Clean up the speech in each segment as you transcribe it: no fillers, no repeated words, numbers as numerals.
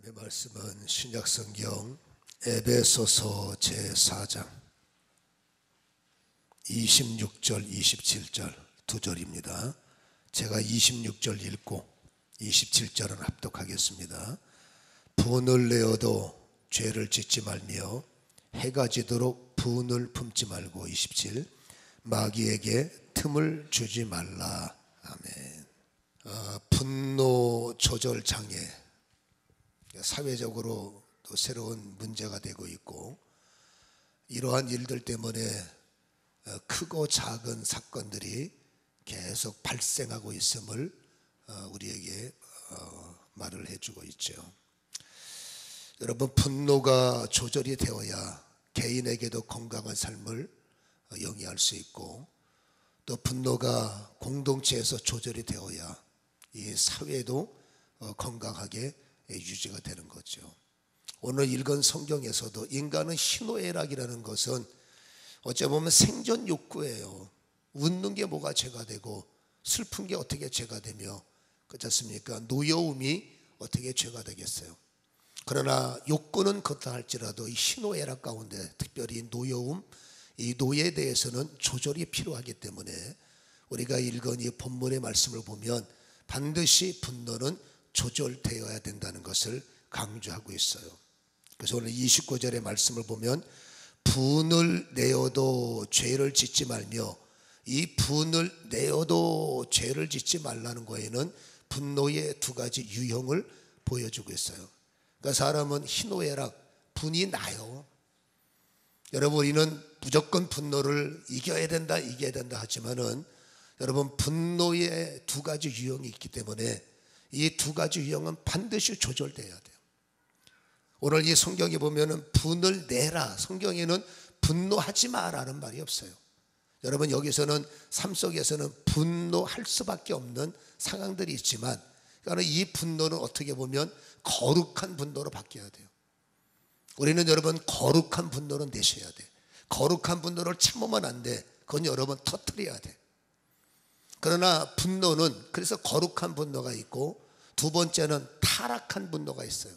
하나님의 말씀은 신약성경 에베소서 제4장 26절 27절 두 절입니다. 제가 26절 읽고 27절은 합독하겠습니다. 분을 내어도 죄를 짓지 말며 해가 지도록 분을 품지 말고 27 마귀에게 틈을 주지 말라. 아멘. 분노 조절 장애, 사회적으로 또 새로운 문제가 되고 있고, 이러한 일들 때문에 크고 작은 사건들이 계속 발생하고 있음을 우리에게 말을 해주고 있죠. 여러분, 분노가 조절이 되어야 개인에게도 건강한 삶을 영위할 수 있고, 또 분노가 공동체에서 조절이 되어야 이 사회도 건강하게 유지가 되는 거죠. 오늘 읽은 성경에서도 인간은 희노애락이라는 것은 어찌 보면 생존 욕구예요. 웃는 게 뭐가 죄가 되고 슬픈 게 어떻게 죄가 되며, 그렇지 않습니까? 노여움이 어떻게 죄가 되겠어요? 그러나 욕구는 그렇다 할지라도 이 희노애락 가운데 특별히 노여움, 이 노에 대해서는 조절이 필요하기 때문에 우리가 읽은 이 본문의 말씀을 보면 반드시 분노는 조절되어야 된다는 것을 강조하고 있어요. 그래서 오늘 29절의 말씀을 보면 분을 내어도 죄를 짓지 말며, 이 분을 내어도 죄를 짓지 말라는 거에는 분노의 두 가지 유형을 보여주고 있어요. 그러니까 사람은 희노애락, 분이 나요. 여러분, 우리는 무조건 분노를 이겨야 된다 하지만은 여러분, 분노의 두 가지 유형이 있기 때문에 이 두 가지 유형은 반드시 조절돼야 돼요. 오늘 이 성경에 보면은 분을 내라, 성경에는 분노하지 마라는 말이 없어요. 여러분, 여기서는 삶 속에서는 분노할 수밖에 없는 상황들이 있지만, 그러니까 이 분노는 어떻게 보면 거룩한 분노로 바뀌어야 돼요. 우리는 여러분, 거룩한 분노를 내셔야 돼. 거룩한 분노를 참으면 안 돼. 그건 여러분 터뜨려야 돼. 그러나 분노는, 그래서 거룩한 분노가 있고, 두 번째는 타락한 분노가 있어요.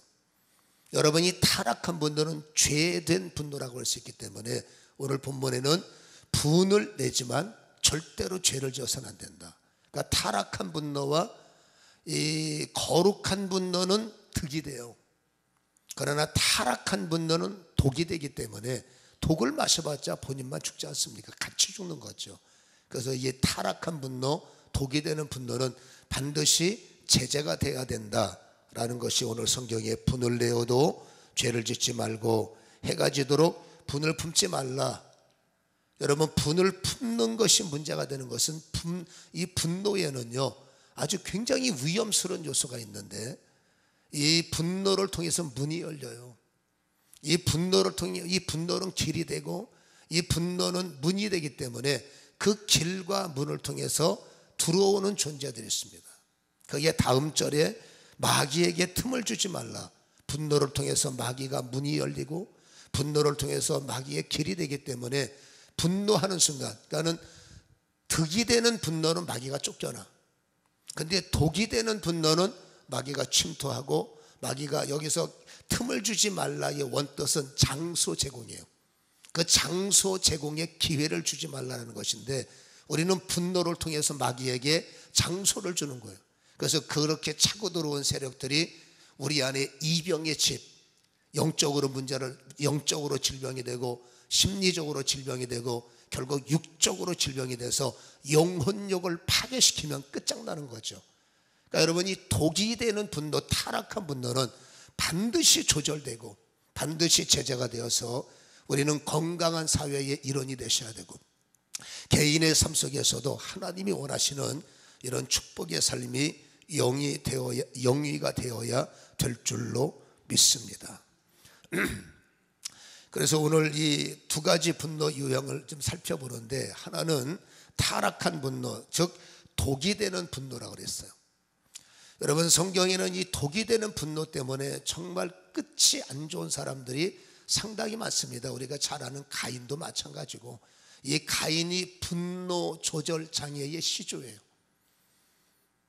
여러분이 타락한 분노는 죄된 분노라고 할 수 있기 때문에 오늘 본문에는 분을 내지만 절대로 죄를 지어서는 안 된다. 그러니까 타락한 분노와 이 거룩한 분노는 득이 돼요. 그러나 타락한 분노는 독이 되기 때문에 독을 마셔봤자 본인만 죽지 않습니까? 같이 죽는 거죠. 그래서 이 타락한 분노, 독이 되는 분노는 반드시 제재가 돼야 된다라는 것이 오늘 성경에 분을 내어도 죄를 짓지 말고 해가 지도록 분을 품지 말라. 여러분, 분을 품는 것이 문제가 되는 것은 이 분노에는요 아주 굉장히 위험스러운 요소가 있는데, 이 분노를 통해서 문이 열려요. 이 분노를 통해, 이 분노는 길이 되고 이 분노는 문이 되기 때문에 그 길과 문을 통해서 들어오는 존재들이 있습니다. 거기에 다음 절에 마귀에게 틈을 주지 말라. 분노를 통해서 마귀가 문이 열리고 분노를 통해서 마귀의 길이 되기 때문에 분노하는 순간, 그러니까는 득이 되는 분노는 마귀가 쫓겨나. 근데 독이 되는 분노는 마귀가 침투하고, 마귀가 여기서 틈을 주지 말라의 원뜻은 장소 제공이에요. 그 장소 제공에 기회를 주지 말라는 것인데, 우리는 분노를 통해서 마귀에게 장소를 주는 거예요. 그래서 그렇게 차고 들어온 세력들이 우리 안에 이병의 집, 영적으로 질병이 되고 심리적으로 질병이 되고 결국 육적으로 질병이 돼서 영혼력을 파괴시키면 끝장나는 거죠. 그러니까 여러분, 이 독이 되는 분노, 타락한 분노는 반드시 조절되고 반드시 제재가 되어서 우리는 건강한 사회의 일원이 되셔야 되고, 개인의 삶 속에서도 하나님이 원하시는 이런 축복의 삶이 영위가 되어야 될 줄로 믿습니다. 그래서 오늘 이 두 가지 분노 유형을 좀 살펴보는데, 하나는 타락한 분노, 즉 독이 되는 분노라고 그랬어요. 여러분, 성경에는 이 독이 되는 분노 때문에 정말 끝이 안 좋은 사람들이 상당히 많습니다. 우리가 잘 아는 가인도 마찬가지고, 이 가인이 분노 조절 장애의 시조예요.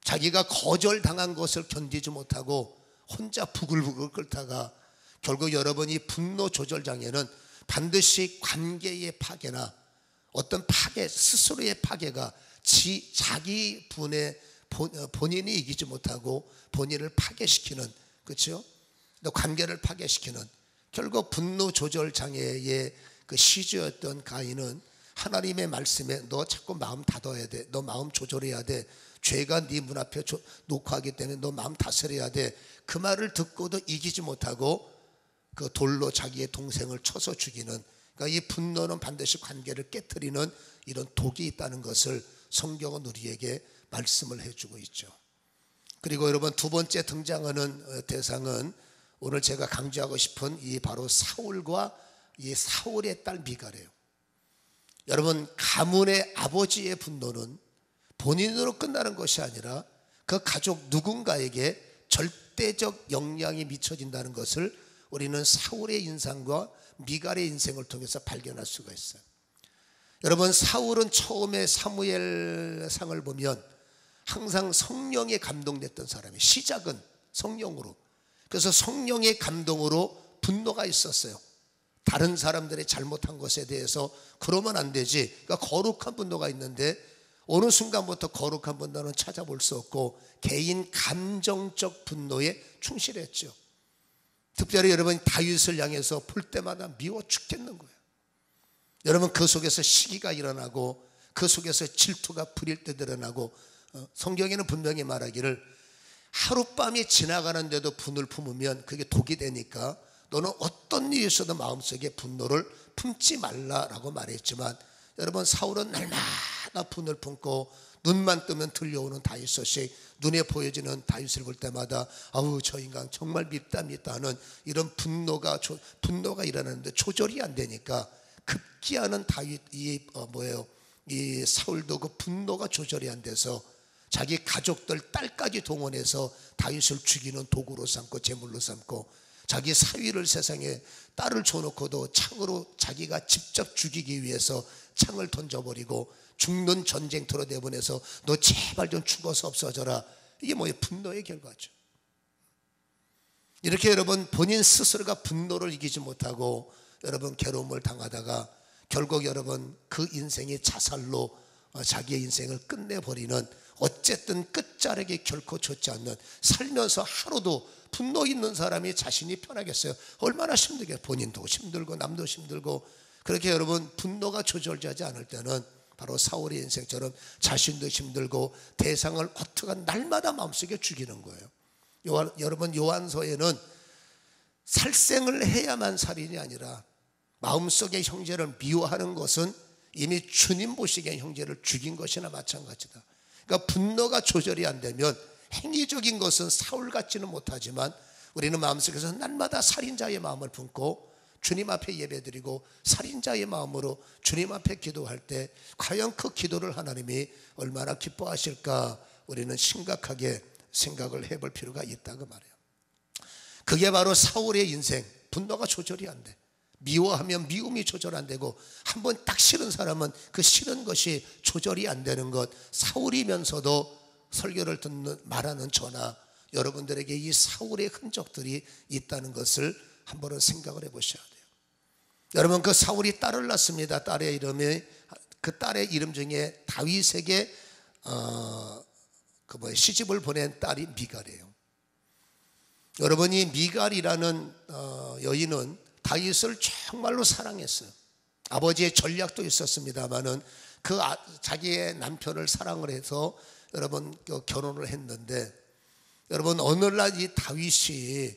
자기가 거절당한 것을 견디지 못하고 혼자 부글부글 끓다가 결국 여러분이 분노 조절 장애는 반드시 관계의 파괴나 어떤 파괴, 스스로의 파괴가 자기 분의 본인이 이기지 못하고 본인을 파괴시키는, 그렇죠? 또 관계를 파괴시키는, 결국 분노 조절 장애의 그 시주였던 가인은 하나님의 말씀에 너 자꾸 마음 다둬야 돼, 너 마음 조절해야 돼, 죄가 네 문 앞에 놓고 하기 때문에 너 마음 다스려야 돼, 그 말을 듣고도 이기지 못하고 그 돌로 자기의 동생을 쳐서 죽이는, 그러니까 이 분노는 반드시 관계를 깨트리는 이런 독이 있다는 것을 성경은 우리에게 말씀을 해주고 있죠. 그리고 여러분, 두 번째 등장하는 대상은 오늘 제가 강조하고 싶은 이 바로 사울과 이 사울의 딸 미갈이에요. 여러분, 가문의 아버지의 분노는 본인으로 끝나는 것이 아니라 그 가족 누군가에게 절대적 영향이 미쳐진다는 것을 우리는 사울의 인상과 미갈의 인생을 통해서 발견할 수가 있어요. 여러분, 사울은 처음에 사무엘상을 보면 항상 성령에 감동됐던 사람이에요. 시작은 성령으로. 그래서 성령의 감동으로 분노가 있었어요. 다른 사람들의 잘못한 것에 대해서 그러면 안 되지, 그러니까 거룩한 분노가 있는데 어느 순간부터 거룩한 분노는 찾아볼 수 없고 개인 감정적 분노에 충실했죠. 특별히 여러분, 다윗을 향해서 볼 때마다 미워 죽겠는 거예요. 여러분, 그 속에서 시기가 일어나고 그 속에서 질투가 부릴 때 드러나고, 성경에는 분명히 말하기를 하룻밤이 지나가는데도 분을 품으면 그게 독이 되니까 너는 어떤 일이 있어도 마음속에 분노를 품지 말라라고 말했지만, 여러분, 사울은 날마다 분을 품고 눈만 뜨면 들려오는 다윗 소식, 눈에 보여지는 다윗을 볼 때마다 아우 저 인간 정말 밉다 하는 이런 분노가 일어나는데 조절이 안 되니까 급기야는 이 사울도 그 분노가 조절이 안 돼서 자기 가족들 딸까지 동원해서 다윗을 죽이는 도구로 삼고 제물로 삼고, 자기 사위를 세상에 딸을 줘놓고도 창으로 자기가 직접 죽이기 위해서 창을 던져버리고 죽는 전쟁터로 내보내서 너 제발 좀 죽어서 없어져라. 이게 뭐예요? 분노의 결과죠. 이렇게 여러분, 본인 스스로가 분노를 이기지 못하고 여러분 괴로움을 당하다가 결국 여러분 그 인생이 자살로 자기의 인생을 끝내버리는, 어쨌든 끝자락이 결코 좋지 않는, 살면서 하루도 분노 있는 사람이 자신이 편하겠어요? 얼마나 힘들게, 본인도 힘들고 남도 힘들고. 그렇게 여러분, 분노가 조절되지 않을 때는 바로 사울의 인생처럼 자신도 힘들고 대상을 어떻게 날마다 마음속에 죽이는 거예요. 여러분, 요한서에는 살생을 해야만 살인이 아니라 마음속에 형제를 미워하는 것은 이미 주님 보시기에 형제를 죽인 것이나 마찬가지다. 그러니까 분노가 조절이 안 되면 행위적인 것은 사울 같지는 못하지만 우리는 마음속에서 날마다 살인자의 마음을 품고 주님 앞에 예배드리고 살인자의 마음으로 주님 앞에 기도할 때 과연 그 기도를 하나님이 얼마나 기뻐하실까, 우리는 심각하게 생각을 해볼 필요가 있다고 말해요. 그게 바로 사울의 인생, 분노가 조절이 안 돼. 미워하면 미움이 조절 안 되고, 한번 딱 싫은 사람은 그 싫은 것이 조절이 안 되는 것. 사울이면서도 설교를 듣는 말하는 저나 여러분들에게 이 사울의 흔적들이 있다는 것을 한번은 생각을 해보셔야 돼요. 여러분, 그 사울이 딸을 낳습니다. 그 딸의 이름 중에 다윗에게 시집을 보낸 딸이 미갈이에요. 여러분이 미갈이라는 여인은 다윗을 정말로 사랑했어요. 아버지의 전략도 있었습니다만은 자기의 남편을 사랑을 해서 여러분 결혼을 했는데, 여러분 어느 날 이 다윗이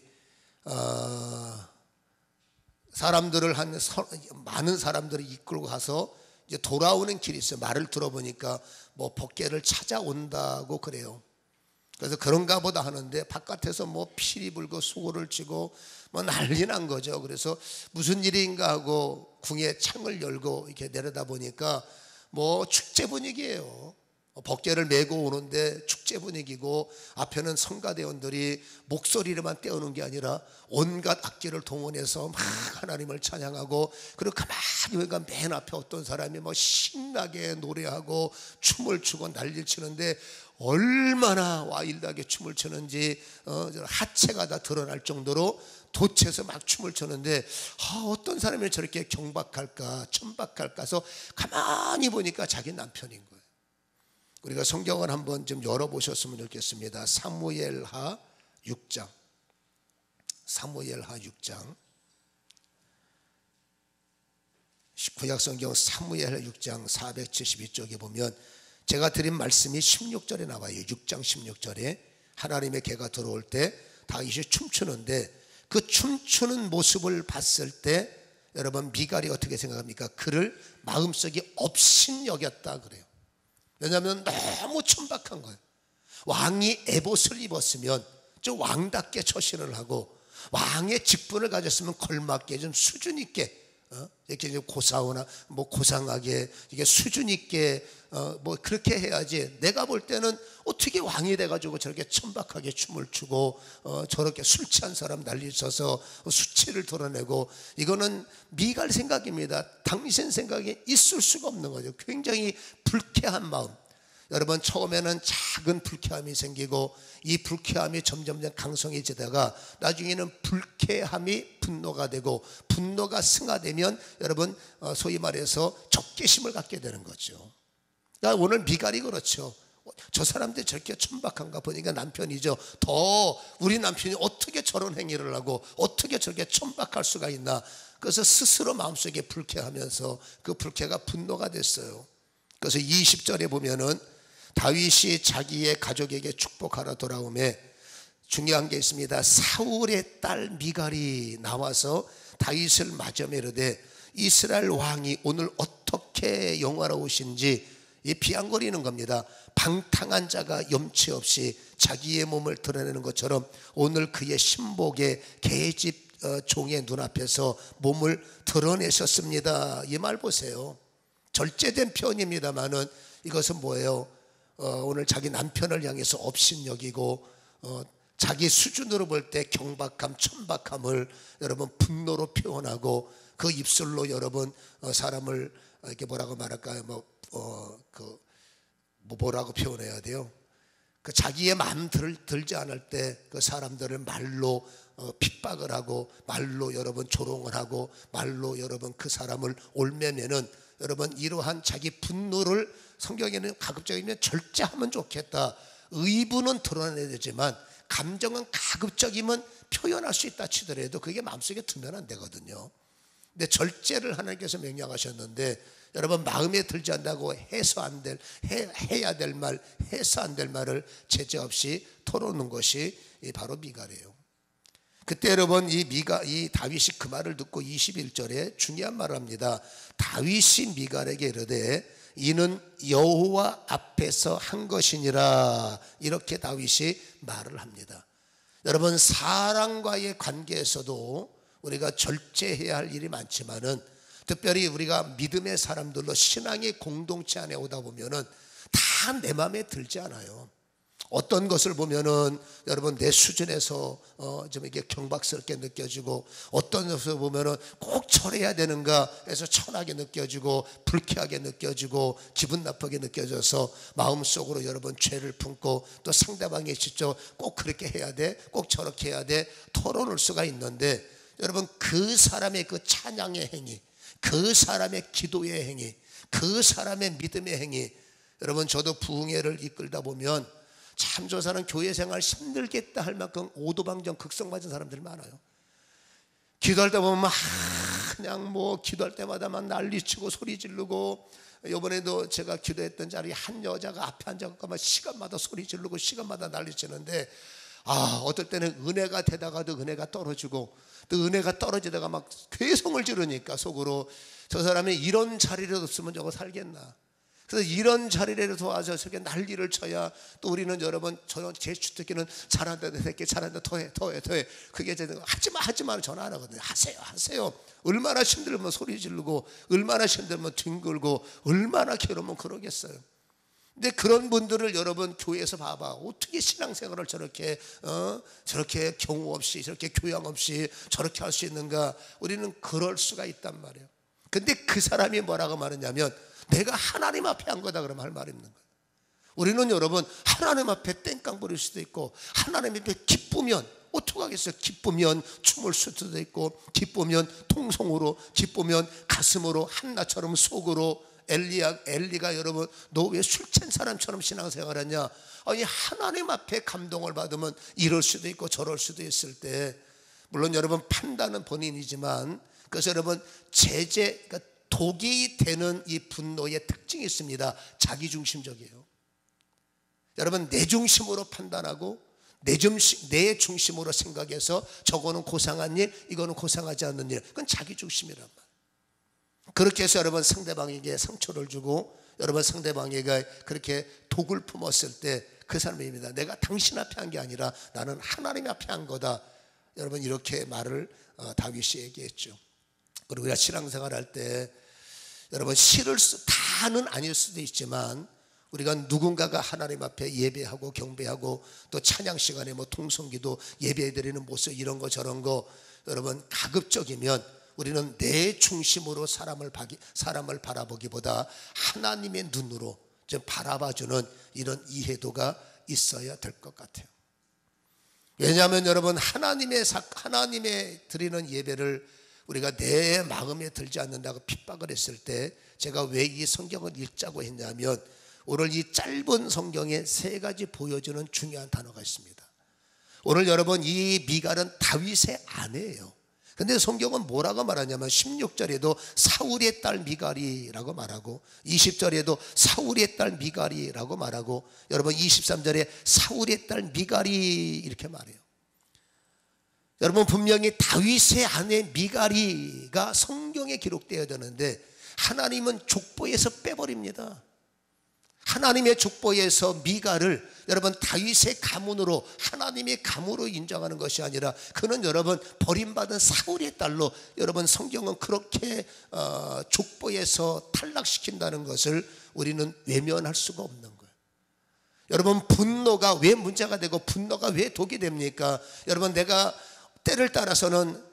많은 사람들을 이끌고 가서 이제 돌아오는 길이 있어요. 말을 들어보니까 뭐 법궤를 찾아온다고 그래요. 그래서 그런가 보다 하는데 바깥에서 뭐 피리 불고 수고를 치고 뭐 난리 난 거죠. 그래서 무슨 일인가 하고 궁에 창을 열고 이렇게 내려다 보니까 뭐 축제 분위기예요. 법궤를 메고 오는데 축제 분위기고, 앞에는 성가대원들이 목소리로만 떼우는 게 아니라 온갖 악기를 동원해서 막 하나님을 찬양하고, 그리고 가만히 보니까 맨 앞에 어떤 사람이 뭐 신나게 노래하고 춤을 추고 난리를 치는데 얼마나 와일드하게 춤을 추는지 하체가 다 드러날 정도로 도체에서 막 춤을 추는데 어떤 사람이 저렇게 경박할까 천박할까 해서 가만히 보니까 자기 남편인 거예요. 우리가 성경을 한번 좀 열어보셨으면 좋겠습니다. 사무엘하 6장, 사무엘하 6장, 구약성경 사무엘하 6장 472쪽에 보면 제가 드린 말씀이 16절에 나와요. 6장 16절에 하나님의 개가 들어올 때 다윗이 춤추는데 그 춤추는 모습을 봤을 때 여러분 미갈이 어떻게 생각합니까? 그를 마음속에 업신여겼다 그래요. 왜냐하면 너무 천박한 거예요. 왕이 에봇을 입었으면 좀 왕답게 처신을 하고 왕의 직분을 가졌으면 걸맞게 좀 수준 있게 이렇게 고사오나 뭐 고상하게 이게 수준 있게 뭐 그렇게 해야지. 내가 볼 때는 어떻게 왕이 돼가지고 저렇게 천박하게 춤을 추고 저렇게 술 취한 사람 난리쳐서 수치를 드러내고, 이거는 미갈 생각입니다. 당신 생각이 있을 수가 없는 거죠. 굉장히 불쾌한 마음. 여러분 처음에는 작은 불쾌함이 생기고 이 불쾌함이 점점 강성해지다가 나중에는 불쾌함이 분노가 되고 분노가 승화되면 여러분 소위 말해서 적개심을 갖게 되는 거죠. 그러니까 오늘 미갈이 그렇죠. 저 사람들 저렇게 천박한가 보니까 남편이죠. 더 우리 남편이 어떻게 저런 행위를 하고 어떻게 저렇게 천박할 수가 있나. 그래서 스스로 마음속에 불쾌하면서 그 불쾌가 분노가 됐어요. 그래서 20절에 보면은 다윗이 자기의 가족에게 축복하러 돌아오매 중요한 게 있습니다. 사울의 딸 미갈이 나와서 다윗을 맞으며 이르되 이스라엘 왕이 오늘 어떻게 영화로우신지 비아냥거리는 겁니다. 방탕한 자가 염치 없이 자기의 몸을 드러내는 것처럼 오늘 그의 신복의 계집 종의 눈앞에서 몸을 드러내셨습니다. 이 말 보세요. 절제된 표현입니다만은 이것은 뭐예요? 오늘 자기 남편을 향해서 업신여기고 자기 수준으로 볼 때 경박함, 천박함을 여러분 분노로 표현하고 그 입술로 여러분 사람을 이렇게 뭐라고 말할까요? 뭐라고 표현해야 돼요? 그 자기의 마음 들지 않을 때 그 사람들을 말로 핍박을 하고 말로 여러분 조롱을 하고 말로 여러분 그 사람을 옮매면은 여러분 이러한 자기 분노를 성경에는 가급적이면 절제하면 좋겠다. 의부는 드러내야 되지만 감정은 가급적이면 표현할 수 있다 치더라도 그게 마음속에 들면 안 되거든요. 근데 절제를 하나님께서 명령하셨는데 여러분 마음에 들지 않는다고 해야 될 말, 해서 안 될 말을 제재 없이 털어놓는 것이 바로 미갈이에요. 그때 여러분 이 다윗이 그 말을 듣고 21절에 중요한 말을 합니다. 다윗이 미갈에게 이르되 이는 여호와 앞에서 한 것이니라. 이렇게 다윗이 말을 합니다. 여러분 사람과의 관계에서도 우리가 절제해야 할 일이 많지만은 특별히 우리가 믿음의 사람들로 신앙의 공동체 안에 오다 보면은 다 내 마음에 들지 않아요. 어떤 것을 보면은 여러분 내 수준에서 좀 이게 경박스럽게 느껴지고 어떤 것을 보면은 꼭 절해야 되는가 해서 천하게 느껴지고 불쾌하게 느껴지고 기분 나쁘게 느껴져서 마음속으로 여러분 죄를 품고 또 상대방이 직접 꼭 그렇게 해야 돼, 꼭 저렇게 해야 돼 털어놓을 수가 있는데 여러분 그 사람의 그 찬양의 행위, 그 사람의 기도의 행위, 그 사람의 믿음의 행위, 여러분 저도 부흥회를 이끌다 보면 참 저 사람 교회 생활 힘들겠다 할 만큼 오도방정 극성 맞은 사람들이 많아요. 기도할 때 보면 그냥 뭐 기도할 때마다 막 난리치고 소리 지르고, 이번에도 제가 기도했던 자리에 한 여자가 앞에 앉아서 막 시간마다 소리 지르고 시간마다 난리치는데 어떨 때는 은혜가 되다가도 은혜가 떨어지고 또 은혜가 떨어지다가 막 괴성을 지르니까 속으로 저 사람이 이런 자리라도 없으면 저거 살겠나. 그래서 이런 자리라도 와서 저렇게 난리를 쳐야 또 우리는 여러분 저는 제 주특기는 잘한다 내 새끼 잘한다 더해 그게 제가 하지마는 전화 안 하거든요. 하세요. 얼마나 힘들면 소리 지르고 얼마나 힘들면 뒹굴고 얼마나 괴로우면 그러겠어요. 근데 그런 분들을 여러분 교회에서 봐봐. 어떻게 신앙생활을 저렇게 경우 없이 저렇게 교양 없이 저렇게 할 수 있는가. 우리는 그럴 수가 있단 말이에요. 근데 그 사람이 뭐라고 말하냐면 내가 하나님 앞에 한 거다 그러면 할 말이 있는 거예요. 우리는 여러분 하나님 앞에 땡깡 부릴 수도 있고 하나님 앞에 기쁘면 어떡하겠어요? 기쁘면 춤을 출 수도 있고 기쁘면 통성으로 기쁘면 가슴으로 한나처럼 속으로 엘리가 여러분 너 왜 술 취한 사람처럼 신앙생활하냐? 아니 하나님 앞에 감동을 받으면 이럴 수도 있고 저럴 수도 있을 때 물론 여러분 판단은 본인이지만 그래서 여러분 그러니까 독이 되는 이 분노의 특징이 있습니다. 자기중심적이에요. 여러분 내 중심으로 판단하고 내 중심으로 생각해서 저거는 고상한 일 이거는 고상하지 않는 일 그건 자기중심이란 말이에요. 그렇게 해서 여러분 상대방에게 상처를 주고 여러분 상대방에게 그렇게 독을 품었을 때 그 사람입니다. 내가 당신 앞에 한 게 아니라 나는 하나님 앞에 한 거다. 여러분 이렇게 말을 다윗이 얘기했죠. 그리고 우리가 신앙생활 할 때 여러분 다는 아닐 수도 있지만 우리가 누군가가 하나님 앞에 예배하고 경배하고 또 찬양 시간에 뭐 통성기도 예배드리는 모습 이런 거 저런 거 여러분 가급적이면 우리는 내 중심으로 사람을 바라보기보다 하나님의 눈으로 좀 바라봐주는 이런 이해도가 있어야 될 것 같아요. 왜냐하면 여러분 하나님의 드리는 예배를 우리가 내 마음에 들지 않는다고 핍박을 했을 때 제가 왜 이 성경을 읽자고 했냐면 오늘 이 짧은 성경에 세 가지 보여주는 중요한 단어가 있습니다. 오늘 여러분 이 미갈은 다윗의 아내예요. 근데 성경은 뭐라고 말하냐면 16절에도 사울의 딸 미갈이라고 말하고 20절에도 사울의 딸 미갈이라고 말하고 여러분 23절에 사울의 딸 미갈이 이렇게 말해요. 여러분 분명히 다윗의 아내 미갈이가 성경에 기록되어야 되는데 하나님은 족보에서 빼버립니다. 하나님의 족보에서 미갈을 여러분 다윗의 가문으로 하나님의 가문으로 인정하는 것이 아니라 그는 여러분 버림받은 사울의 딸로 여러분 성경은 그렇게 족보에서 탈락시킨다는 것을 우리는 외면할 수가 없는 거예요. 여러분 분노가 왜 문제가 되고 분노가 왜 독이 됩니까? 여러분 내가 때를 따라서는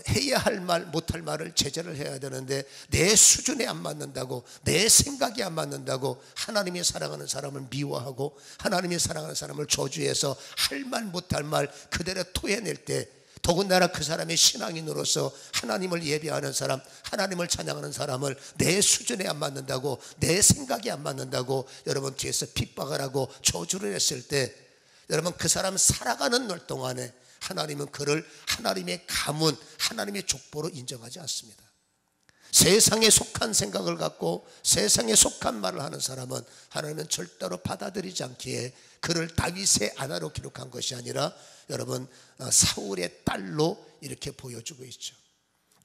해야 할 말 못할 말을 제재를 해야 되는데 내 수준에 안 맞는다고 내 생각이 안 맞는다고 하나님이 사랑하는 사람을 미워하고 하나님이 사랑하는 사람을 저주해서 할 말 못할 말 그대로 토해낼 때 더군다나 그 사람의 신앙인으로서 하나님을 예배하는 사람 하나님을 찬양하는 사람을 내 수준에 안 맞는다고 내 생각이 안 맞는다고 여러분 뒤에서 핍박을 하고 저주를 했을 때 여러분 그 사람 살아가는 날 동안에 하나님은 그를 하나님의 가문, 하나님의 족보로 인정하지 않습니다. 세상에 속한 생각을 갖고 세상에 속한 말을 하는 사람은 하나님은 절대로 받아들이지 않기에 그를 다윗의 아내로 기록한 것이 아니라 여러분 사울의 딸로 이렇게 보여주고 있죠.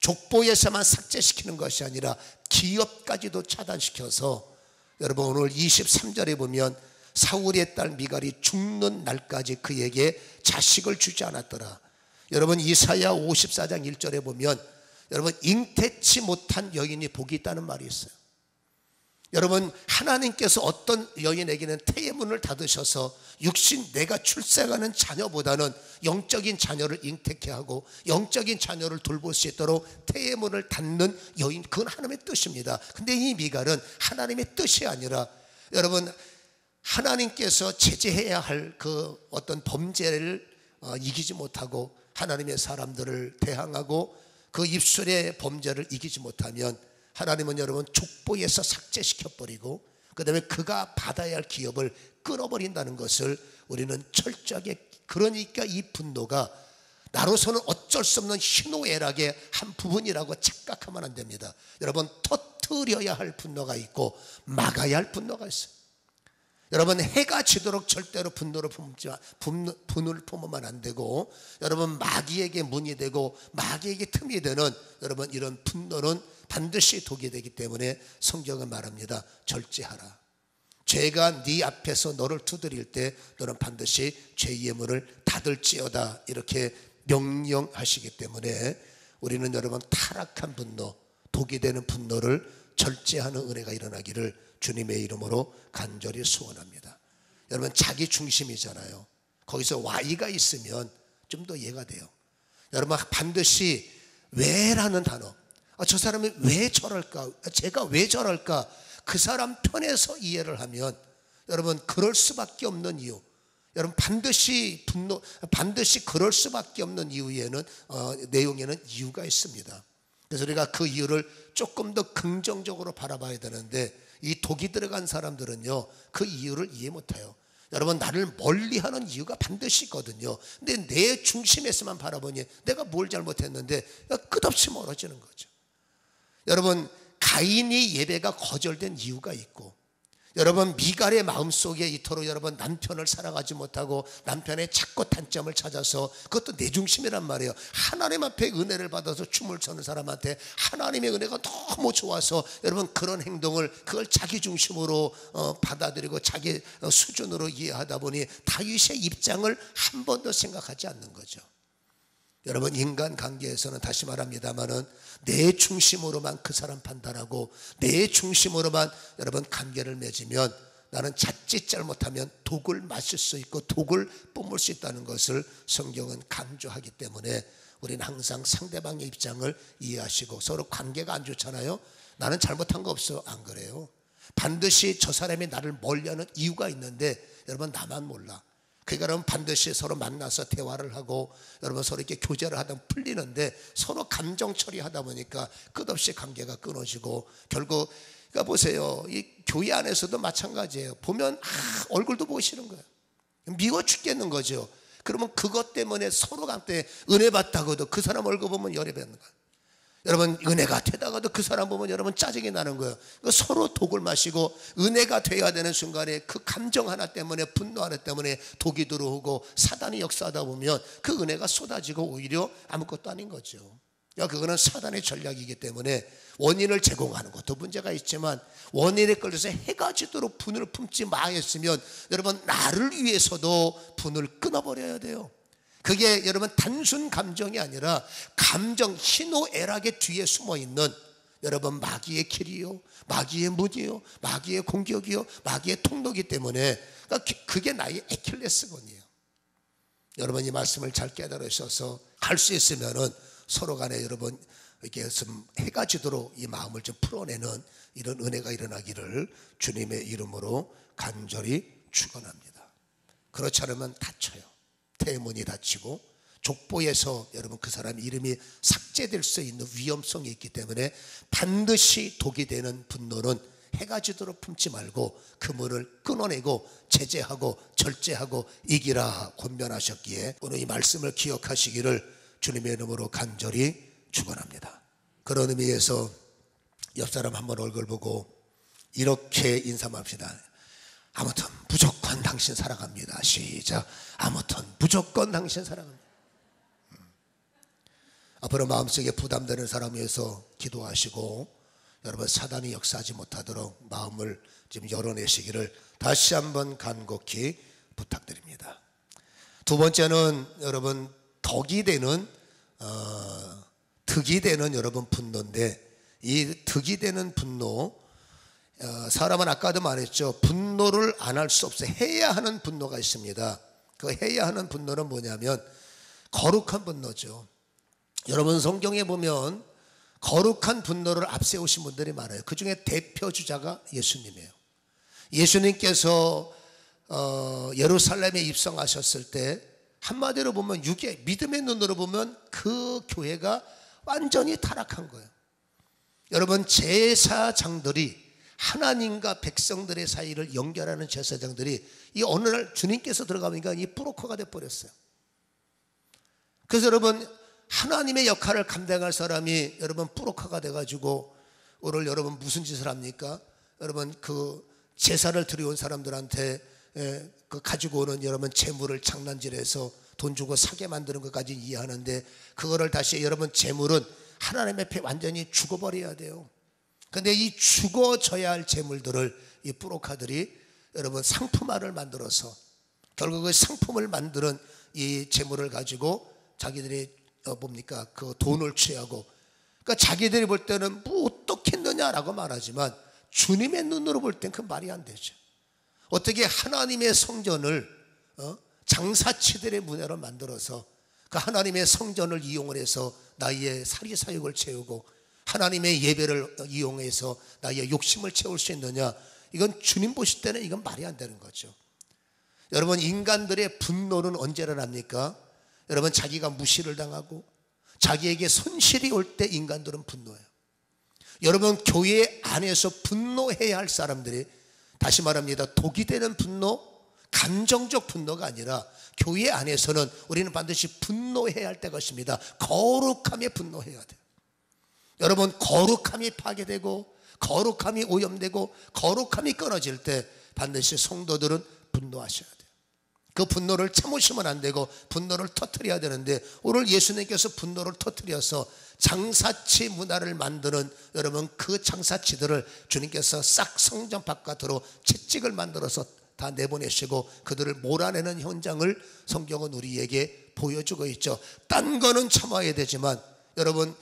족보에서만 삭제시키는 것이 아니라 기업까지도 차단시켜서 여러분 오늘 23절에 보면 사울의 딸 미갈이 죽는 날까지 그에게 자식을 주지 않았더라. 여러분 이사야 54장 1절에 보면 여러분 잉태치 못한 여인이 복이 있다는 말이 있어요. 여러분 하나님께서 어떤 여인에게는 태의 문을 닫으셔서 육신 내가 출생하는 자녀보다는 영적인 자녀를 잉태케 하고 영적인 자녀를 돌볼 수 있도록 태의 문을 닫는 여인 그건 하나님의 뜻입니다. 근데 이 미갈은 하나님의 뜻이 아니라 여러분 하나님께서 제재해야 할 그 어떤 범죄를 이기지 못하고 하나님의 사람들을 대항하고 그 입술의 범죄를 이기지 못하면 하나님은 여러분 족보에서 삭제시켜버리고 그 다음에 그가 받아야 할 기업을 끊어버린다는 것을 우리는 철저하게 그러니까 이 분노가 나로서는 어쩔 수 없는 희노애락의 한 부분이라고 착각하면 안 됩니다. 여러분 터뜨려야 할 분노가 있고 막아야 할 분노가 있어요. 여러분 해가 지도록 절대로 분노를 품으면 안 되고 여러분 마귀에게 문이 되고 마귀에게 틈이 되는 여러분 이런 분노는 반드시 독이 되기 때문에 성경은 말합니다. 절제하라. 죄가 네 앞에서 너를 두드릴 때 너는 반드시 죄의 문을 닫을지어다 이렇게 명령하시기 때문에 우리는 여러분 타락한 분노 독이 되는 분노를 절제하는 은혜가 일어나기를 주님의 이름으로 간절히 소원합니다. 여러분 자기 중심이잖아요. 거기서 Y가 있으면 좀 더 이해가 돼요. 여러분 반드시 왜라는 단어 저 사람이 왜 저럴까 제가 왜 저럴까 그 사람 편에서 이해를 하면 여러분 그럴 수밖에 없는 이유, 여러분 반드시 그럴 수밖에 없는 이유에는 내용에는 이유가 있습니다. 그래서 우리가 그 이유를 조금 더 긍정적으로 바라봐야 되는데, 이 독이 들어간 사람들은요 그 이유를 이해 못해요. 여러분, 나를 멀리하는 이유가 반드시 있거든요. 근데 내 중심에서만 바라보니 내가 뭘 잘못했는데 끝없이 멀어지는 거죠. 여러분, 가인이 예배가 거절된 이유가 있고, 여러분 미갈의 마음속에 이토록 여러분 남편을 사랑하지 못하고 남편의 작고 단점을 찾아서, 그것도 내 중심이란 말이에요. 하나님 앞에 은혜를 받아서 춤을 추는 사람한테 하나님의 은혜가 너무 좋아서 여러분 그런 행동을, 그걸 자기 중심으로 받아들이고 자기 수준으로 이해하다 보니 다윗의 입장을 한 번도 생각하지 않는 거죠. 여러분, 인간관계에서는 다시 말합니다마는 내 중심으로만 그 사람 판단하고 내 중심으로만 여러분 관계를 맺으면, 나는 자칫 잘못하면 독을 마실 수 있고 독을 뿜을 수 있다는 것을 성경은 강조하기 때문에, 우리는 항상 상대방의 입장을 이해하시고, 서로 관계가 안 좋잖아요. 나는 잘못한 거 없어, 안 그래요? 반드시 저 사람이 나를 멀리하는 이유가 있는데 여러분 나만 몰라. 그러니까 여러분 반드시 서로 만나서 대화를 하고 여러분 서로 이렇게 교제를 하다 풀리는데, 서로 감정 처리하다 보니까 끝없이 관계가 끊어지고, 결국 그러니까 보세요, 이 교회 안에서도 마찬가지예요. 보면 얼굴도 보기 싫은 거예요. 미워 죽겠는 거죠. 그러면 그것 때문에 서로한테 은혜 받다고도 그 사람 얼굴 보면 열이 받는 거예요. 여러분, 은혜가 되다가도 그 사람 보면 여러분 짜증이 나는 거예요. 서로 독을 마시고, 은혜가 돼야 되는 순간에 그 감정 하나 때문에, 분노 하나 때문에 독이 들어오고 사단이 역사하다 보면 그 은혜가 쏟아지고 오히려 아무것도 아닌 거죠. 그거는 사단의 전략이기 때문에, 원인을 제공하는 것도 문제가 있지만 원인에 걸려서 해가 지도록 분을 품지 마했으면 여러분 나를 위해서도 분을 끊어버려야 돼요. 그게 여러분 단순 감정이 아니라 감정, 희노애락의 뒤에 숨어있는 여러분 마귀의 길이요, 마귀의 문이요, 마귀의 공격이요, 마귀의 통로이기 때문에, 그게 나의 애킬레스건이에요. 여러분 이 말씀을 잘 깨달으셔서 할 수 있으면은 서로 간에 여러분 이렇게 좀 해가 지도록 이 마음을 좀 풀어내는 이런 은혜가 일어나기를 주님의 이름으로 간절히 축원합니다. 그렇지 않으면 다쳐요. 대문이 닫히고 족보에서 여러분 그 사람 이름이 삭제될 수 있는 위험성이 있기 때문에, 반드시 독이 되는 분노는 해가 지도록 품지 말고 그 문을 끊어내고 제재하고 절제하고 이기라 권면하셨기에, 오늘 이 말씀을 기억하시기를 주님의 이름으로 간절히 축원합니다. 그런 의미에서 옆 사람 한번 얼굴 보고 이렇게 인사합시다. 아무튼 무조건 당신 사랑합니다. 시작. 아무튼 무조건 당신 사랑합니다. 앞으로 마음속에 부담되는 사람 위해서 기도하시고, 여러분 사단이 역사하지 못하도록 마음을 좀 열어내시기를 다시 한번 간곡히 부탁드립니다. 두 번째는 여러분 덕이 되는 득이 되는 여러분 분노인데, 이 득이 되는 분노, 사람은 아까도 말했죠. 분노를 안 할 수 없어요. 해야 하는 분노가 있습니다. 그 해야 하는 분노는 뭐냐면 거룩한 분노죠. 여러분 성경에 보면 거룩한 분노를 앞세우신 분들이 많아요. 그 중에 대표 주자가 예수님이에요. 예수님께서 예루살렘에 입성하셨을 때 한마디로 보면 믿음의 눈으로 보면 그 교회가 완전히 타락한 거예요. 여러분 제사장들이, 하나님과 백성들의 사이를 연결하는 제사장들이 이 어느 날 주님께서 들어가니까 이 브로커가 돼버렸어요. 그래서 여러분 하나님의 역할을 감당할 사람이 여러분 브로커가 돼가지고, 오늘 여러분 무슨 짓을 합니까? 여러분 그 제사를 드려온 사람들한테 그 가지고 오는 여러분 재물을 장난질해서 돈 주고 사게 만드는 것까지 이해하는데, 그거를 다시 여러분 재물은 하나님 앞에 완전히 죽어버려야 돼요. 근데 이 죽어져야 할 재물들을 이 브로커들이 여러분 상품화를 만들어서, 결국 그 상품을 만드는 이 재물을 가지고 자기들이 뭡니까 그 돈을 취하고, 그러니까 자기들이 볼 때는 뭐 어떻겠느냐라고 말하지만 주님의 눈으로 볼 땐 그 말이 안 되죠. 어떻게 하나님의 성전을 장사치들의 문화로 만들어서 그 하나님의 성전을 이용을 해서 나의 사리사욕을 채우고 하나님의 예배를 이용해서 나의 욕심을 채울 수 있느냐. 이건 주님 보실 때는 이건 말이 안 되는 거죠. 여러분, 인간들의 분노는 언제 일어납니까? 여러분, 자기가 무시를 당하고 자기에게 손실이 올 때 인간들은 분노해요. 여러분, 교회 안에서 분노해야 할 사람들이, 다시 말합니다, 독이 되는 분노, 감정적 분노가 아니라 교회 안에서는 우리는 반드시 분노해야 할 때가 있습니다. 거룩함에 분노해야 돼요. 여러분, 거룩함이 파괴되고 거룩함이 오염되고 거룩함이 끊어질 때 반드시 성도들은 분노하셔야 돼요. 그 분노를 참으시면 안 되고 분노를 터뜨려야 되는데, 오늘 예수님께서 분노를 터뜨려서 장사치 문화를 만드는, 여러분, 그 장사치들을 주님께서 싹 성전 바깥으로 채찍을 만들어서 다 내보내시고 그들을 몰아내는 현장을 성경은 우리에게 보여주고 있죠. 딴 거는 참아야 되지만, 여러분,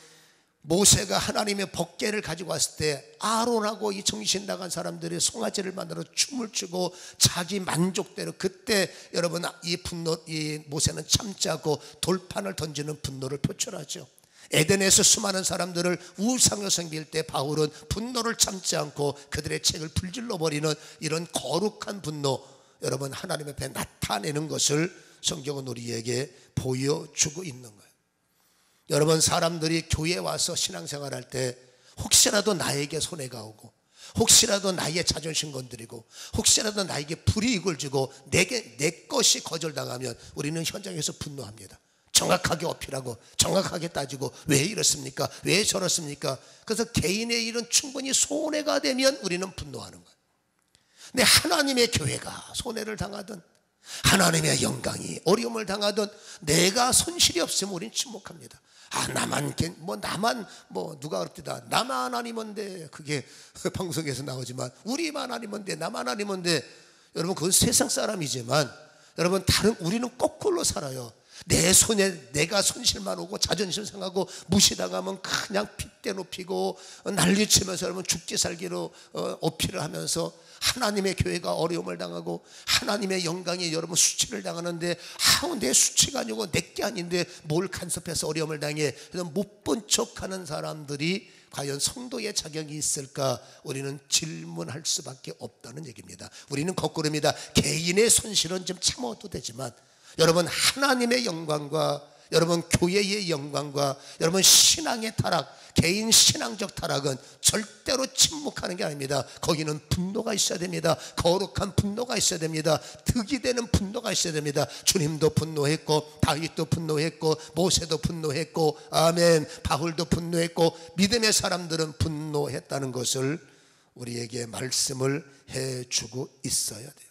모세가 하나님의 법궤를 가지고 왔을 때 아론하고 이 정신 나간 사람들이 송아지를 만들어 춤을 추고 자기 만족대로, 그때 여러분 이 모세는 참지 않고 돌판을 던지는 분노를 표출하죠. 에덴에서 수많은 사람들을 우상을 섬길 때 바울은 분노를 참지 않고 그들의 책을 불질러 버리는 이런 거룩한 분노, 여러분, 하나님 앞에 나타내는 것을 성경은 우리에게 보여주고 있는 거예요. 여러분, 사람들이 교회에 와서 신앙생활할 때 혹시라도 나에게 손해가 오고, 혹시라도 나의 자존심 건드리고, 혹시라도 나에게 불이익을 주고 내 것이 거절당하면 우리는 현장에서 분노합니다. 정확하게 어필하고 정확하게 따지고, 왜 이렇습니까? 왜 저렇습니까? 그래서 개인의 일은 충분히 손해가 되면 우리는 분노하는 거예요. 근데 하나님의 교회가 손해를 당하든 하나님의 영광이 어려움을 당하든 내가 손실이 없으면 우리는 침묵합니다. 나만 누가 그랬다, 나만 아니면 돼. 그게 방송에서 나오지만 우리만 아니면 돼, 나만 아니면 돼. 여러분, 그건 세상 사람이지만 여러분, 우리는 거꾸로 살아요. 내 손에 내가 손실만 오고 자존심 상하고 무시당하면 그냥 핏대 높이고 난리치면서 여러분 죽기 살기로 어필을 하면서 하나님의 교회가 어려움을 당하고 하나님의 영광이 여러분 수치를 당하는데, 내 수치가 아니고 내게 아닌데 뭘 간섭해서 어려움을 당해. 못 본 척하는 사람들이 과연 성도의 자격이 있을까? 우리는 질문할 수밖에 없다는 얘기입니다. 우리는 거꾸로입니다. 개인의 손실은 좀 참아도 되지만 여러분, 하나님의 영광과 여러분 교회의 영광과 여러분 신앙의 타락, 개인 신앙적 타락은 절대로 침묵하는 게 아닙니다. 거기는 분노가 있어야 됩니다. 거룩한 분노가 있어야 됩니다. 득이 되는 분노가 있어야 됩니다. 주님도 분노했고 다윗도 분노했고 모세도 분노했고, 아멘, 바울도 분노했고, 믿음의 사람들은 분노했다는 것을 우리에게 말씀을 해주고 있어야 돼요.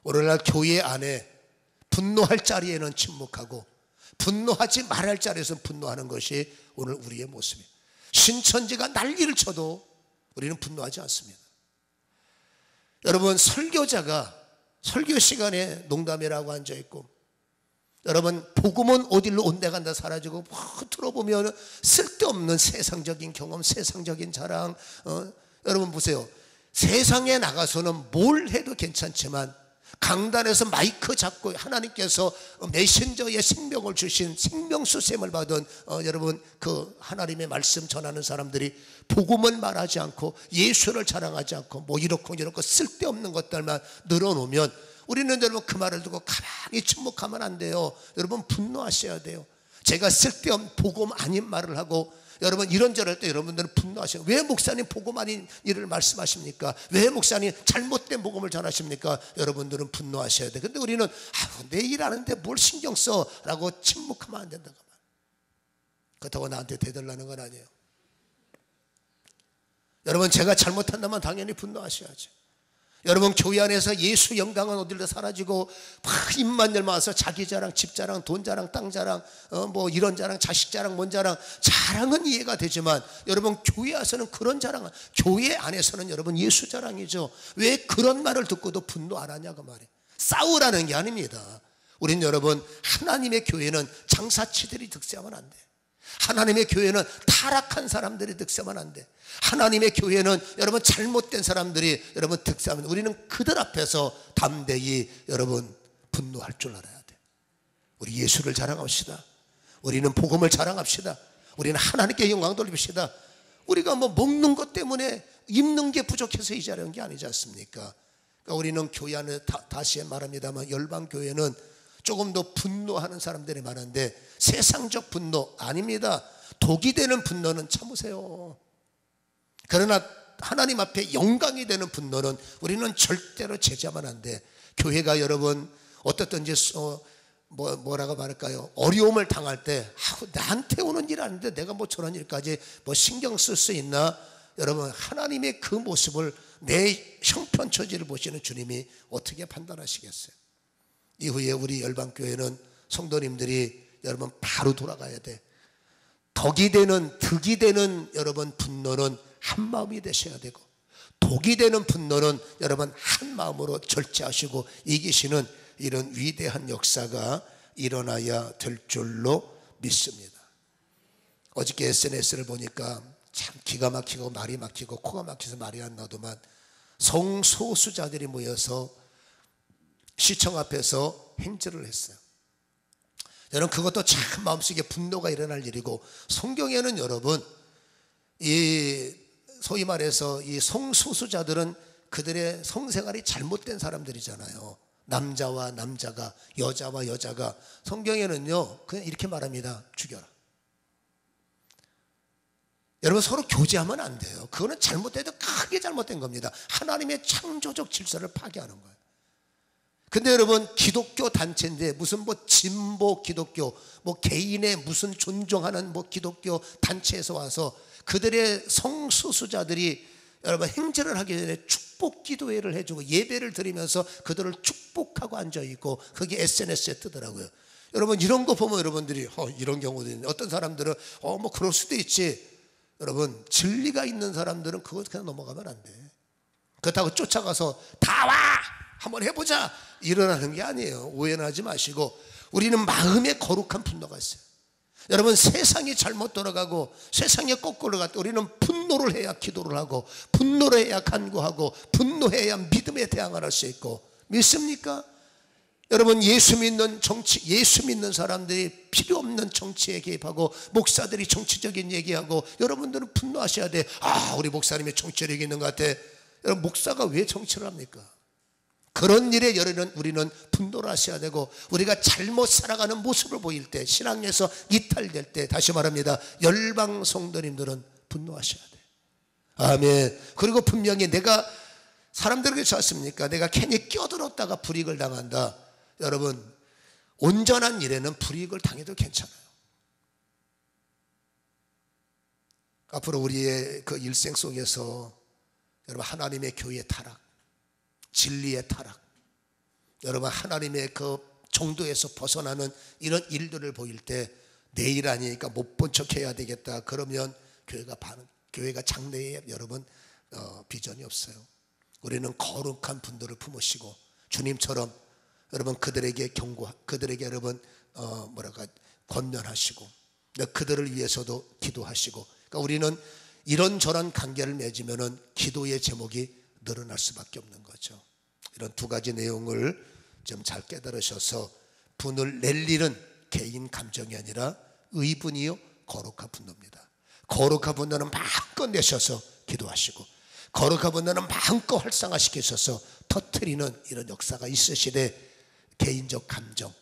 오늘날 교회 안에 분노할 자리에는 침묵하고 분노하지 말할 자리에서 분노하는 것이 오늘 우리의 모습이에요. 신천지가 난리를 쳐도 우리는 분노하지 않습니다. 여러분, 설교자가 설교 시간에 농담이라고 앉아있고, 여러분, 복음은 어디로 온데간다 사라지고 들어보면 쓸데없는 세상적인 경험, 세상적인 자랑. 여러분 보세요. 세상에 나가서는 뭘 해도 괜찮지만 강단에서 마이크 잡고 하나님께서 메신저의 생명을 주신 생명수샘을 받은 여러분, 그 하나님의 말씀 전하는 사람들이 복음을 말하지 않고 예수를 자랑하지 않고 이렇고 쓸데없는 것들만 늘어놓으면 우리는 여러분 그 말을 듣고 가만히 침묵하면 안 돼요. 여러분, 분노하셔야 돼요. 제가 쓸데없는 복음 아닌 말을 하고 여러분 이런저럴 때 여러분들은 분노하셔요. 왜 목사님 복음 아닌 일을 말씀하십니까? 왜 목사님 잘못된 복음을 전하십니까? 여러분들은 분노하셔야 돼. 근데 우리는 내 일 하는데 뭘 신경 써? 라고 침묵하면 안 된다고 말. 그렇다고 나한테 대들라는 건 아니에요. 여러분, 제가 잘못한다면 당연히 분노하셔야죠. 여러분, 교회 안에서 예수 영광은 어디로 사라지고 입만 열면 와서 자기 자랑, 집 자랑, 돈 자랑, 땅 자랑, 이런 자랑, 자식 자랑, 뭔 자랑, 자랑은 이해가 되지만 여러분, 교회 안에서는 그런 자랑은, 교회 안에서는 여러분 예수 자랑이죠. 왜 그런 말을 듣고도 분노 안 하냐고 말이에요. 싸우라는 게 아닙니다. 우린 여러분, 하나님의 교회는 장사치들이 득세하면 안 돼. 하나님의 교회는 타락한 사람들이 득세하면 안 돼. 하나님의 교회는 여러분 잘못된 사람들이 여러분 득세하면 우리는 그들 앞에서 담대히 여러분 분노할 줄 알아야 돼. 우리 예수를 자랑합시다. 우리는 복음을 자랑합시다. 우리는 하나님께 영광 돌립시다. 우리가 먹는 것 때문에 입는 게 부족해서 이 자리에 온 게 아니지 않습니까? 그러니까 우리는 교회 안에 다시 말합니다만 열방교회는 조금 더 분노하는 사람들이 많은데 세상적 분노 아닙니다. 독이 되는 분노는 참으세요. 그러나 하나님 앞에 영광이 되는 분노는 우리는 절대로 제지하면 안 돼. 교회가 여러분 어떻든지 뭐라고 말할까요? 어려움을 당할 때 나한테 오는 일 아닌데 내가 뭐 저런 일까지 뭐 신경 쓸 수 있나? 여러분 하나님의 그 모습을 내 형편 처지를 보시는 주님이 어떻게 판단하시겠어요? 이후에 우리 열방교회는 성도님들이 여러분 바로 돌아가야 돼. 덕이 되는 여러분 분노는 한 마음이 되셔야 되고, 독이 되는 분노는 여러분 한 마음으로 절제하시고 이기시는 이런 위대한 역사가 일어나야 될 줄로 믿습니다. 어저께 SNS를 보니까 참 기가 막히고 말이 막히고 코가 막혀서 말이 안 나더만 성소수자들이 모여서 시청 앞에서 행진을 했어요. 여러분 그것도 참 마음속에 분노가 일어날 일이고, 성경에는 여러분 이 소위 말해서 이 성소수자들은 그들의 성생활이 잘못된 사람들이잖아요. 남자와 남자가, 여자와 여자가, 성경에는요 그냥 이렇게 말합니다. 죽여라. 여러분 서로 교제하면 안 돼요. 그거는 잘못돼도 크게 잘못된 겁니다. 하나님의 창조적 질서를 파괴하는 거예요. 근데 여러분 기독교 단체인데 무슨 뭐 진보 기독교, 뭐 개인의 무슨 존중하는 뭐 기독교 단체에서 와서 그들의 성소수자들이 여러분 행진을 하기 전에 축복 기도회를 해주고 예배를 드리면서 그들을 축복하고 앉아있고 그게 SNS에 뜨더라고요. 여러분 이런 거 보면 여러분들이 이런 경우도 있는데, 어떤 사람들은 뭐 그럴 수도 있지. 여러분 진리가 있는 사람들은 그거 그냥 넘어가면 안 돼. 그렇다고 쫓아가서 다 와! 한번 해보자! 일어나는 게 아니에요. 오해는 하지 마시고, 우리는 마음에 거룩한 분노가 있어요. 여러분 세상이 잘못 돌아가고 세상에 거꾸로 갈 때 우리는 분노를 해야 기도를 하고, 분노를 해야 간구하고, 분노해야 믿음의 대항을 할 수 있고. 믿습니까? 여러분 예수 믿는 사람들이 필요 없는 정치에 개입하고, 목사들이 정치적인 얘기하고, 여러분들은 분노하셔야 돼. 우리 목사님이 정치력이 있는 것 같아. 여러분 목사가 왜 정치를 합니까? 그런 일에 우리는 분노를 하셔야 되고, 우리가 잘못 살아가는 모습을 보일 때, 신앙에서 이탈될 때, 다시 말합니다, 열방 성도님들은 분노하셔야 돼. 아멘. 그리고 분명히 내가 사람들에게 그렇지 않습니까? 내가 괜히 껴들었다가 불이익을 당한다. 여러분 온전한 일에는 불이익을 당해도 괜찮아요. 앞으로 우리의 그 일생 속에서 여러분 하나님의 교회의 타락, 진리의 타락, 여러분 하나님의 그 정도에서 벗어나는 이런 일들을 보일 때 내일 아니니까 못 본 척 해야 되겠다. 그러면 교회가 장래에 여러분 비전이 없어요. 우리는 거룩한 분들을 품으시고 주님처럼 여러분 그들에게 그들에게 여러분 권면하시고 그들을 위해서도 기도하시고, 그러니까 우리는 이런저런 관계를 맺으면은 기도의 제목이 늘어날 수밖에 없는 거죠. 이런 두 가지 내용을 좀 잘 깨달으셔서 분을 낼 일은 개인 감정이 아니라 의분이요 거룩한 분노입니다. 거룩한 분노는 마음껏 내셔서 기도하시고, 거룩한 분노는 마음껏 활성화시키셔서 터뜨리는 이런 역사가 있으시되, 개인적 감정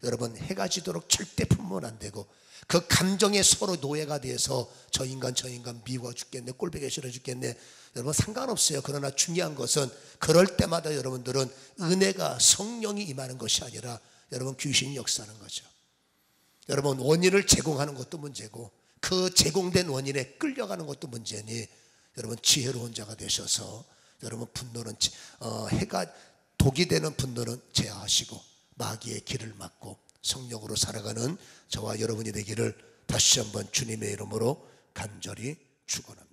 여러분 해가 지도록 절대 품으면 안 되고, 그 감정에 서로 노예가 돼서 저 인간 미워 죽겠네, 꼴보기 싫어 죽겠네, 여러분 상관없어요. 그러나 중요한 것은 그럴 때마다 여러분들은 은혜가, 성령이 임하는 것이 아니라 여러분 귀신이 역사하는 거죠. 여러분 원인을 제공하는 것도 문제고 그 제공된 원인에 끌려가는 것도 문제니, 여러분 지혜로운 자가 되셔서 여러분 분노는 해가 독이 되는 분노는 제하하시고 마귀의 길을 막고 성령으로 살아가는 저와 여러분이 되기를 다시 한번 주님의 이름으로 간절히 축원합니다.